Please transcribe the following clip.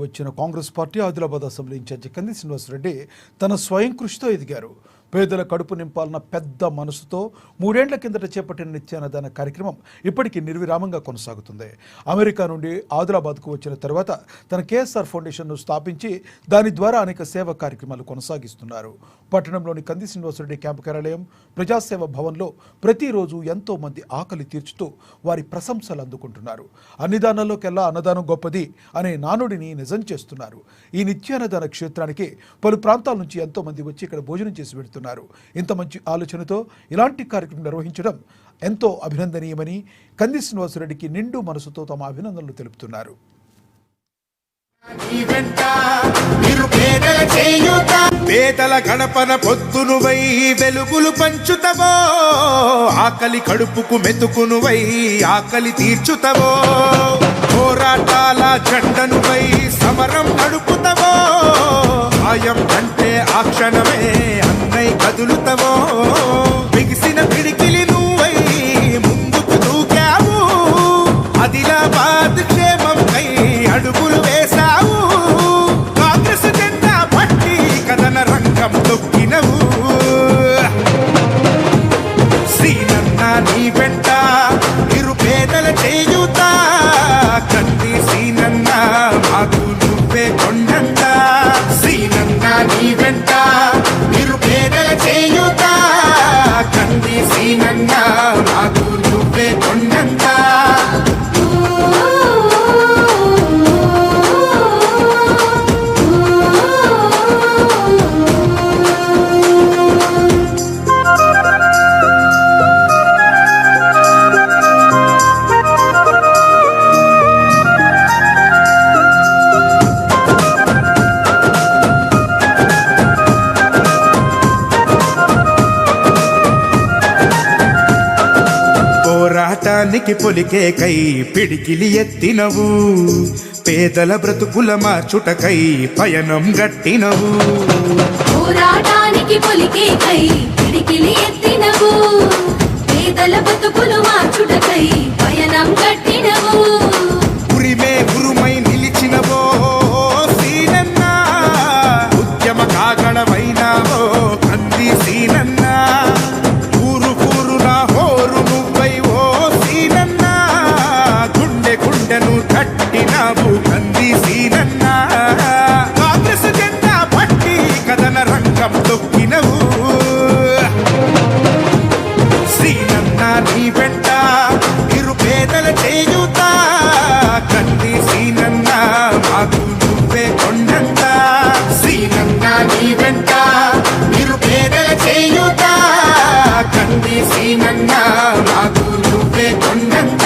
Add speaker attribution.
Speaker 1: వచ్చిన Congress party Adilabad assembly incharge Kandi Srinivasa Reddy తన స్వయం కృషితో ఎదిగారు. పేదల కడుపు నింపాలన్న పెద్ద మనసుతో 3 ఏళ్ల కిందట చేపట్టిన నిత్యాన్నదాన కార్యక్రమం ఇప్పటికీ నిర్విరామంగా కొనసాగుతుంది. అమెరికా నుండి ఆదిలాబాద్కు వచ్చిన తర్వాత తన కేఎస్ఆర్ ఫౌండేషన్ను స్థాపించి దాని ద్వారా అనేక సేవా కార్యక్రమాలు కొనసాగిస్తున్నారు. పట్టణంలోని కంది శ్రీనివాసరెడ్డి క్యాంపు కార్యాలయం ప్రజాసేవ భవన్లో ప్రతిరోజు ఎంతో మంది ఆకలి తీర్చుతూ వారి ప్రశంసలు అందుకుంటున్నారు. అన్ని దానాల్లోకెల్లా అన్నదానం గొప్పది అనే నానుడిని నిజం చేస్తున్నారు. ఈ నిత్యాన్నదాన క్షేత్రానికి పలు ప్రాంతాల నుంచి ఎంతో మంది వచ్చి ఇక్కడ భోజనం చేసి వెళ్తున్నారు. ఇంత మంచి ఆలోచనతో ఇలాంటి కార్యక్రమం నిర్వహించడం ఎంతో అభినందనీయమని కంది శ్రీనివాసరెడ్డికి నిండు మనసుతో తమ అభినందనలు తెలుపుతున్నారు.
Speaker 2: పేదల గణపన పొద్దునువై వెలుగులు పంచుతవో, ఆకలి కడుపుకు మెతుకునువై ఆకలి తీర్చుతవో, పోరాటాల జెండనువై సమరం నడుపుతవో, సాయం అంటే ఆ క్షణమే అన్నై కదులుతవో, బిగిసిన పిడికిలి నువ్వై ముందుకు దూకావు, ఆదిలాబాద్ క్షేమంపై అడుగులు వేశావు, కాంగ్రెస్ జెండా పట్టి కథన రంగం తొక్కినవు, శ్రీనన్న నీ వెంట నిరుపేదల చేయుత, కంది శ్రీనన్న మాకు నువ్వే కొండంత, శ్రీనన్న నీ వెంట నిరుపేదల చేయుత, కంది శ్రీనన్న మాకు నువ్వే కొండంత. పోరాటానికి పొలికేకై పిడికిలి ఎత్తినవు, పేదల బ్రతుకుల మార్చుటకై పయనం గట్టినవు,
Speaker 3: పోరాటానికి పొలికేకై పిడికిలి ఎత్తినవు, పేదల బ్రతుకులు మార్చుటకై పయనం గట్టినవు,
Speaker 2: ఉరిమే గురుమై నిలిచినవో శ్రీనన్న, ఉద్యమ కాగడమైనావో కంది శ్రీనన్న, ఊరు ఊరునా హోరు నువ్వై ఓ శ్రీనన్న, గుండె గుండెను తట్టినావు కంది శ్రీనన్న, కాంగ్రెస్ జెండా పట్టి కథన రంగం తొక్కినవు, శ్రీనన్న నీ వెంట నిరుపేదల చేయుత, కంది శ్రీనన్న మాకు నువ్వే కొండంత, శ్రీనన్న నీ వెంట నిరుపేదల చేయుత, కంది శ్రీనన్న మాకు నువ్వే కొండంత.